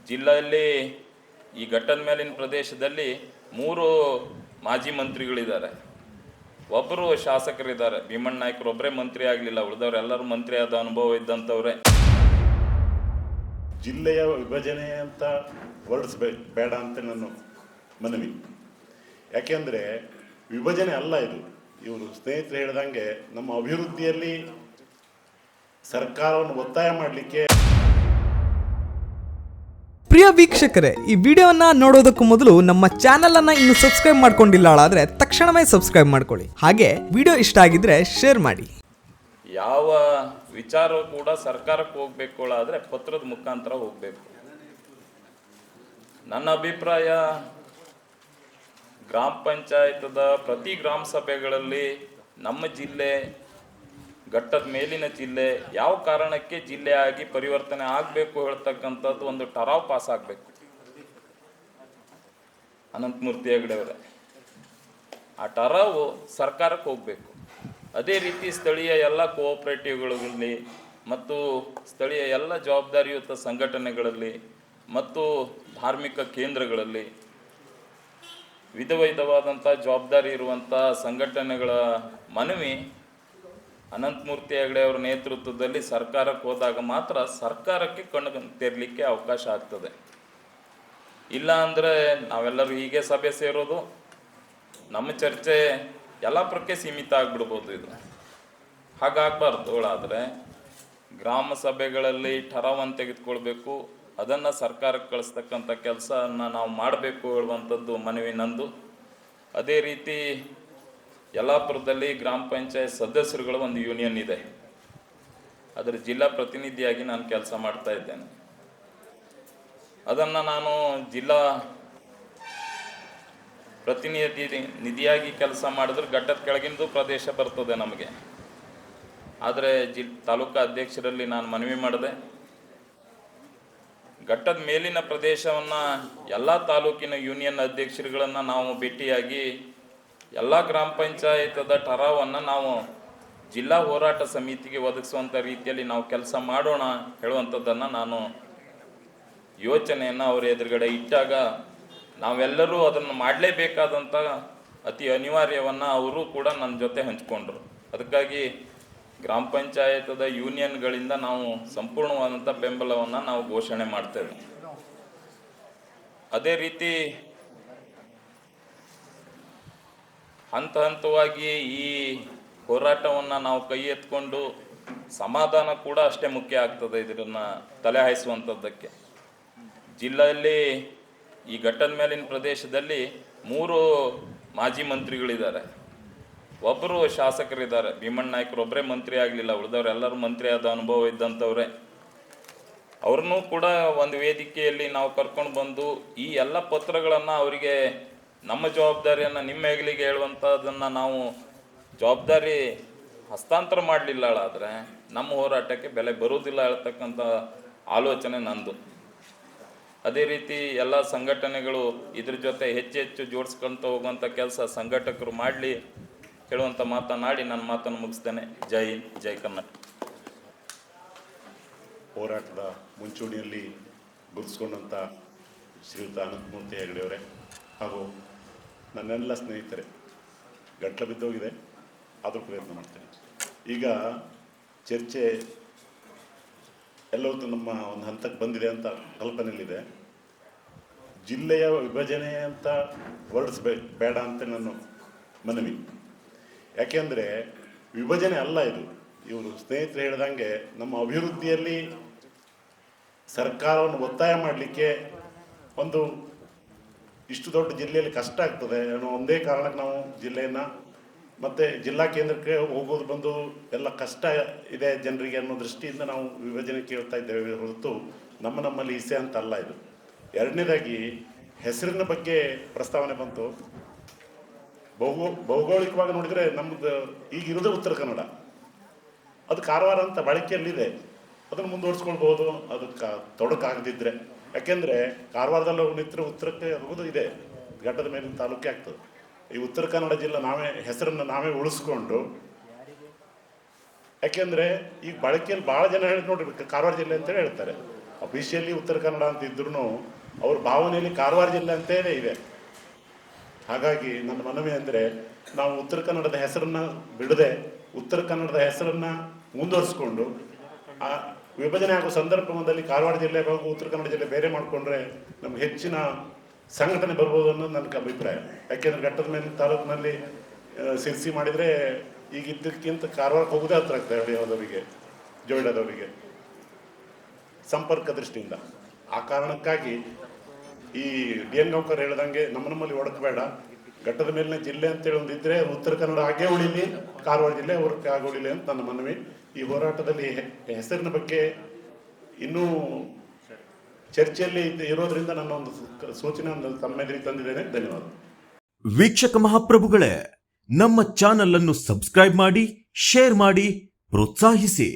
ಜಿಲ್ಲೆಯಲ್ಲಿ ಈ ಘಟ್ಟದ ಮೇಲಿನ ಪ್ರದೇಶದಲ್ಲಿ 3 ಮಾಜಿ ಮಂತ್ರಿಗಳಿದ್ದಾರೆ, ಒಬ್ಬರು ಶಾಸಕರಿದ್ದಾರೆ. ಭೀಮಣ್ಣ ನಾಯ್ಕರು ಒಬ್ಬರೇ ಮಂತ್ರಿ ಆಗಲಿಲ್ಲ, ಉಳಿದವರೆಲ್ಲರೂ ಮಂತ್ರಿ ಆದ ಅನುಭವ ಇದ್ದಂಥವ್ರೆ. ಜಿಲ್ಲೆಯ ವಿಭಜನೆ ಅಂತ ಬೇಡ ಅಂತ ನನ್ನ ಮನವಿ. ಯಾಕೆಂದರೆ ವಿಭಜನೆ ಅಲ್ಲ ಇದು. ಇವರು ಸ್ನೇಹಿತರು ಹೇಳಿದಂಗೆ ನಮ್ಮ ಅಭಿವೃದ್ಧಿಯಲ್ಲಿ ಸರ್ಕಾರವನ್ನು ಒತ್ತಾಯ ಮಾಡಲಿಕ್ಕೆ. ಪ್ರಿಯ ವೀಕ್ಷಕರೇ, ಈ ವಿಡಿಯೋನ ನೋಡೋದಕ್ಕೂ ಮೊದಲು ನಮ್ಮ ಚಾನೆಲ್ ಅನ್ನ ಇನ್ನು ಸಬ್ಸ್ಕ್ರೈಬ್ ಮಾಡ್ಕೊಂಡಿಲ್ಲ ಆದರೆ ತಕ್ಷಣವೇ ಸಬ್ಸ್ಕ್ರೈಬ್ ಮಾಡ್ಕೊಳ್ಳಿ. ಹಾಗೆ ವಿಡಿಯೋ ಇಷ್ಟ ಆಗಿದ್ರೆ ಶೇರ್ ಮಾಡಿ. ಯಾವ ವಿಚಾರ ಕೂಡ ಸರ್ಕಾರಕ್ಕೆ ಹೋಗ್ಬೇಕು ಆದರೆ ಪತ್ರದ ಮುಖಾಂತರ ಹೋಗಬೇಕು. ನನ್ನ ಅಭಿಪ್ರಾಯ, ಗ್ರಾಮ ಪಂಚಾಯತದ ಪ್ರತಿ ಗ್ರಾಮ ಸಭೆಗಳಲ್ಲಿ ನಮ್ಮ ಜಿಲ್ಲೆ, ಘಟ್ಟದ ಮೇಲಿನ ಜಿಲ್ಲೆ ಯಾವ ಕಾರಣಕ್ಕೆ ಜಿಲ್ಲೆಯಾಗಿ ಪರಿವರ್ತನೆ ಆಗಬೇಕು ಹೇಳ್ತಕ್ಕಂಥದ್ದು ಒಂದು ಠರಾವ್ ಪಾಸ್ ಆಗಬೇಕು. ಅನಂತಮೂರ್ತಿ ಹೆಗಡೆ ಅವರೇ, ಆ ಠರಾವು ಸರ್ಕಾರಕ್ಕೆ ಹೋಗಬೇಕು. ಅದೇ ರೀತಿ ಸ್ಥಳೀಯ ಎಲ್ಲ ಕೋಆಪರೇಟಿವ್ಗಳಲ್ಲಿ ಮತ್ತು ಸ್ಥಳೀಯ ಎಲ್ಲ ಜವಾಬ್ದಾರಿಯುತ ಸಂಘಟನೆಗಳಲ್ಲಿ ಮತ್ತು ಧಾರ್ಮಿಕ ಕೇಂದ್ರಗಳಲ್ಲಿ ವಿಧವಾದಂಥ ಜವಾಬ್ದಾರಿ ಇರುವಂಥ ಸಂಘಟನೆಗಳ ಮನವಿ ಅನಂತಮೂರ್ತಿ ಹೆಗಡೆ ಅವರ ನೇತೃತ್ವದಲ್ಲಿ ಸರ್ಕಾರಕ್ಕೆ ಹೋದಾಗ ಮಾತ್ರ ಸರ್ಕಾರಕ್ಕೆ ಕಣ್ಣು ತೆರಲಿಕ್ಕೆ ಅವಕಾಶ ಆಗ್ತದೆ. ಇಲ್ಲ ಅಂದರೆ ನಾವೆಲ್ಲರೂ ಹೀಗೆ ಸಭೆ ಸೇರೋದು, ನಮ್ಮ ಚರ್ಚೆ ಎಲ್ಲ ಪ್ರಕ್ಕೆ ಸೀಮಿತ ಆಗಿಬಿಡ್ಬೋದು. ಇದು ಹಾಗಾಗಬಾರ್ದು. ಆದರೆ ಗ್ರಾಮ ಸಭೆಗಳಲ್ಲಿ ಠರಾವನ್ನು ತೆಗೆದುಕೊಳ್ಬೇಕು, ಅದನ್ನು ಸರ್ಕಾರಕ್ಕೆ ಕಳಿಸ್ತಕ್ಕಂಥ ಕೆಲಸವನ್ನು ನಾವು ಮಾಡಬೇಕು ಹೇಳುವಂಥದ್ದು ಮನವಿ ನಂದು. ಅದೇ ರೀತಿ ಯಲ್ಲಾಪುರದಲ್ಲಿ ಗ್ರಾಮ ಪಂಚಾಯತ್ ಸದಸ್ಯರುಗಳ ಒಂದು ಯೂನಿಯನ್ ಇದೆ, ಅದರ ಜಿಲ್ಲಾ ಪ್ರತಿನಿಧಿಯಾಗಿ ನಾನು ಕೆಲಸ ಮಾಡ್ತಾ ಇದ್ದೇನೆ. ಅದನ್ನು ನಾನು ಜಿಲ್ಲಾ ನಿಧಿಯಾಗಿ ಕೆಲಸ ಮಾಡಿದ್ರೆ ಘಟ್ಟದ ಕೆಳಗಿಂದು ಪ್ರದೇಶ ಬರ್ತದೆ ನಮಗೆ. ಆದರೆ ತಾಲೂಕಾ ಅಧ್ಯಕ್ಷರಲ್ಲಿ ನಾನು ಮನವಿ ಮಾಡಿದೆ, ಘಟ್ಟದ ಮೇಲಿನ ಪ್ರದೇಶವನ್ನು ಎಲ್ಲ ತಾಲೂಕಿನ ಯೂನಿಯನ್ ಅಧ್ಯಕ್ಷರುಗಳನ್ನು ನಾವು ಭೇಟಿಯಾಗಿ ಎಲ್ಲ ಗ್ರಾಮ ಪಂಚಾಯತದ ಠರಾವನ್ನು ನಾವು ಜಿಲ್ಲಾ ಹೋರಾಟ ಸಮಿತಿಗೆ ಒದಗಿಸುವಂಥ ರೀತಿಯಲ್ಲಿ ನಾವು ಕೆಲಸ ಮಾಡೋಣ ಹೇಳುವಂಥದ್ದನ್ನು ನಾನು ಯೋಚನೆಯನ್ನು ಅವರ ಎದುರುಗಡೆ ಇಟ್ಟಾಗ ನಾವೆಲ್ಲರೂ ಅದನ್ನು ಮಾಡಲೇಬೇಕಾದಂಥ ಅತಿ ಅನಿವಾರ್ಯವನ್ನು ಅವರು ಕೂಡ ನನ್ನ ಜೊತೆ ಹಂಚ್ಕೊಂಡ್ರು. ಅದಕ್ಕಾಗಿ ಗ್ರಾಮ ಪಂಚಾಯತದ ಯೂನಿಯನ್ಗಳಿಂದ ನಾವು ಸಂಪೂರ್ಣವಾದಂಥ ಬೆಂಬಲವನ್ನು ನಾವು ಘೋಷಣೆ ಮಾಡ್ತೇವೆ. ಅದೇ ರೀತಿ ಹಂತ ಹಂತವಾಗಿ ಈ ಹೋರಾಟವನ್ನು ನಾವು ಕೈ ಎತ್ಕೊಂಡು ಸಮಾಧಾನ ಕೂಡ ಅಷ್ಟೇ ಮುಖ್ಯ ಆಗ್ತದೆ. ಇದನ್ನು ತಲೆ ಹಾಯಿಸುವಂಥದ್ದಕ್ಕೆ ಜಿಲ್ಲೆಯಲ್ಲಿ ಈ ಘಟ್ಟದ ಮೇಲಿನ ಪ್ರದೇಶದಲ್ಲಿ 3 ಮಾಜಿ ಮಂತ್ರಿಗಳಿದ್ದಾರೆ, ಒಬ್ಬರು ಶಾಸಕರಿದ್ದಾರೆ. ಭೀಮಣ್ಣ ನಾಯ್ಕರು ಒಬ್ಬರೇ ಮಂತ್ರಿ ಆಗಲಿಲ್ಲ, ಉಳಿದವರೆಲ್ಲರೂ ಮಂತ್ರಿ ಆದ ಅನುಭವ ಇದ್ದಂಥವ್ರೆ. ಅವ್ರನ್ನೂ ಕೂಡ ಒಂದು ವೇದಿಕೆಯಲ್ಲಿ ನಾವು ಕರ್ಕೊಂಡು ಬಂದು ಈ ಎಲ್ಲ ಪತ್ರಗಳನ್ನು ಅವರಿಗೆ ನಮ್ಮ ಜವಾಬ್ದಾರಿಯನ್ನು ನಿಮ್ಮ ಹೆಗಲಿಗೆ ಹೇಳುವಂಥದ್ದನ್ನು ನಾವು ಜವಾಬ್ದಾರಿ ಹಸ್ತಾಂತರ ಮಾಡಲಿಲ್ಲ ಆದರೆ ನಮ್ಮ ಹೋರಾಟಕ್ಕೆ ಬೆಲೆ ಬರುವುದಿಲ್ಲ ಹೇಳ್ತಕ್ಕಂಥ ಆಲೋಚನೆ ನಂದು. ಅದೇ ರೀತಿ ಎಲ್ಲ ಸಂಘಟನೆಗಳು ಇದ್ರ ಜೊತೆ ಹೆಚ್ಚು ಜೋಡಿಸ್ಕೊಂತ ಹೋಗುವಂಥ ಕೆಲಸ ಸಂಘಟಕರು ಮಾಡಲಿ ಹೇಳುವಂಥ ಮಾತನಾಡಿ ನನ್ನ ಮಾತನ್ನು ಮುಗಿಸ್ತೇನೆ. ಜೈ ಹಿಂದ್, ಜೈ ಕರ್ನಾಟಕ. ಹೋರಾಟದ ಮುಂಚೂಣಿಯಲ್ಲಿ ಗುರುತಿಸ್ಕೊಂಡಂಥ ಶ್ರೀಯುತ ಅನಂತಮೂರ್ತಿ ಹೆಗಡೆಯವರೇ ಹಾಗೂ ನನ್ನೆಲ್ಲ ಸ್ನೇಹಿತರೆ, ಗಂಟ್ಲು ಬಿದ್ದೋಗಿದೆ, ಆದರೂ ಪ್ರಯತ್ನ ಮಾಡ್ತೇನೆ. ಈಗ ಚರ್ಚೆ ಎಲ್ಲವೂ ನಮ್ಮ ಒಂದು ಹಂತಕ್ಕೆ ಬಂದಿದೆ ಅಂತ ಕಲ್ಪನೆಯಲ್ಲಿದೆ. ಜಿಲ್ಲೆಯ ವಿಭಜನೆ ಅಂತ ಬೇಡ ಅಂತ ನನ್ನ ಮನವಿ. ಯಾಕೆಂದರೆ ವಿಭಜನೆ ಅಲ್ಲ ಇದು. ಇವರು ಸ್ನೇಹಿತರು ಹೇಳಿದಂಗೆ ನಮ್ಮ ಅಭಿವೃದ್ಧಿಯಲ್ಲಿ ಸರ್ಕಾರವನ್ನು ಒತ್ತಾಯ ಮಾಡಲಿಕ್ಕೆ ಒಂದು ಇಷ್ಟು ದೊಡ್ಡ ಜಿಲ್ಲೆಯಲ್ಲಿ ಕಷ್ಟ ಆಗ್ತದೆ ಅನ್ನೋ ಒಂದೇ ಕಾರಣಕ್ಕೆ ನಾವು ಜಿಲ್ಲೆಯನ್ನು ಮತ್ತು ಜಿಲ್ಲಾ ಕೇಂದ್ರಕ್ಕೆ ಹೋಗೋದು ಬಂದು ಎಲ್ಲ ಕಷ್ಟ ಇದೆ ಜನರಿಗೆ ಅನ್ನೋ ದೃಷ್ಟಿಯಿಂದ ನಾವು ವಿಭಜನೆ ಕೇಳ್ತಾ ಇದ್ದೇವೆ ಹೊರತು ನಮ್ಮಲ್ಲಿ ಇಸೆ ಅಂತ ಅಲ್ಲ ಇದು. ಎರಡನೇದಾಗಿ ಹೆಸರಿನ ಬಗ್ಗೆ ಪ್ರಸ್ತಾವನೆ ಬಂತು. ಭೌಗೋಳಿಕವಾಗಿ ನೋಡಿದರೆ ನಮ್ಮದು ಈಗಿರೋದೇ ಉತ್ತರ ಕನ್ನಡ, ಅದು ಕಾರವಾರ ಅಂತ ಬಳಕೆಯಲ್ಲಿದೆ, ಅದನ್ನು ಮುಂದುವರಿಸ್ಕೊಳ್ಬೋದು ಅದಕ್ಕೆ ತೊಡಕಾಗದಿದ್ದರೆ. ಯಾಕೆಂದರೆ ಕಾರವಾರದಲ್ಲಿ ನಿಂತರೆ ಉತ್ತರಕ್ಕೆ ಹೋಗೋದು ಇದೆ, ಘಟ್ಟದ ಮೇಲಿನ ತಾಲೂಕೆ ಆಗ್ತದೆ. ಈ ಉತ್ತರ ಕನ್ನಡ ಜಿಲ್ಲೆ ಹೆಸರನ್ನು ನಾವೇ ಉಳಿಸ್ಕೊಂಡು, ಯಾಕೆಂದರೆ ಈಗ ಬಳಕೆಯಲ್ಲಿ ಭಾಳ ಜನ ಹೇಳಿ ನೋಡಿರ್ಬೇಕು ಕಾರವಾರ ಜಿಲ್ಲೆ ಅಂತೇಳಿ ಹೇಳ್ತಾರೆ. ಅಫಿಷಿಯಲಿ ಉತ್ತರ ಕನ್ನಡ ಅಂತ ಇದ್ರೂ ಅವ್ರ ಭಾವನೆಯಲ್ಲಿ ಕಾರವಾರ ಜಿಲ್ಲೆ ಅಂತಲೇ ಇದೆ. ಹಾಗಾಗಿ ನನ್ನ ಮನವಿ ಅಂದರೆ ನಾವು ಉತ್ತರ ಕನ್ನಡದ ಹೆಸರನ್ನು ಬಿಡದೆ ಉತ್ತರ ಕನ್ನಡದ ಹೆಸರನ್ನು ಮುಂದುವರಿಸ್ಕೊಂಡು ಆ ವಿಭಜನೆ ಆಗೋ ಸಂದರ್ಭದಲ್ಲಿ ಕಾರವಾರ ಜಿಲ್ಲೆ ಹಾಗೂ ಉತ್ತರ ಕನ್ನಡ ಜಿಲ್ಲೆ ಬೇರೆ ಮಾಡಿಕೊಂಡ್ರೆ ನಮ್ಗೆ ಹೆಚ್ಚಿನ ಸಂಘಟನೆ ಬರ್ಬೋದು ಅನ್ನೋದು ನನ್ನ ಅಭಿಪ್ರಾಯ. ಯಾಕೆಂದರೆ ಘಟ್ಟದ ಮೇಲೆ ತಾಲೂಕಿನಲ್ಲಿ ಸಿರ್ಸಿ ಮಾಡಿದರೆ ಈಗ ಇದ್ದಕ್ಕಿಂತ ಕಾರವಾರಕ್ಕೆ ಹೋಗೋದೇ ಹತ್ರ ಆಗ್ತದೆ ಹಳ್ಳಿಯವರಿಗೆ, ಜೋಯಿಡದವರಿಗೆ ಸಂಪರ್ಕ ದೃಷ್ಟಿಯಿಂದ. ಆ ಕಾರಣಕ್ಕಾಗಿ ಈ DN ಗೌಕರ್ ಹೇಳ್ದಂಗೆ ನಮ್ಮಲ್ಲಿ ಒಡಕಬೇಡ, ಘಟ್ಟದ ಮೇಲಿನ ಜಿಲ್ಲೆ ಅಂತೇಳಿ ಒಂದಿದ್ರೆ ಉತ್ತರ ಕನ್ನಡ ಹಾಗೆ ಉಳಿಲಿ, ಕಾರವಾರ ಜಿಲ್ಲೆ ಅವ್ರಿಗೆ ಆಗ ಉಳಿಲಿ ಅಂತ ನನ್ನ ಮನವಿ. ಈ ಹೋರಾಟದಲ್ಲಿ ಹೆಸರಿನ ಬಗ್ಗೆ ಇನ್ನೂ ಚರ್ಚೆಯಲ್ಲಿ ಇರೋದ್ರಿಂದ ನನ್ನ ಒಂದು ಸೂಚನೆ ತಮ್ಮ ಎದುರಿಗೆ ತಂದಿದ್ದೇನೆ. ಧನ್ಯವಾದ. ವೀಕ್ಷಕ ಮಹಾಪ್ರಭುಗಳೇ, ನಮ್ಮ ಚಾನಲ್ ಅನ್ನು ಸಬ್ಸ್ಕ್ರೈಬ್ ಮಾಡಿ, ಶೇರ್ ಮಾಡಿ, ಪ್ರೋತ್ಸಾಹಿಸಿ.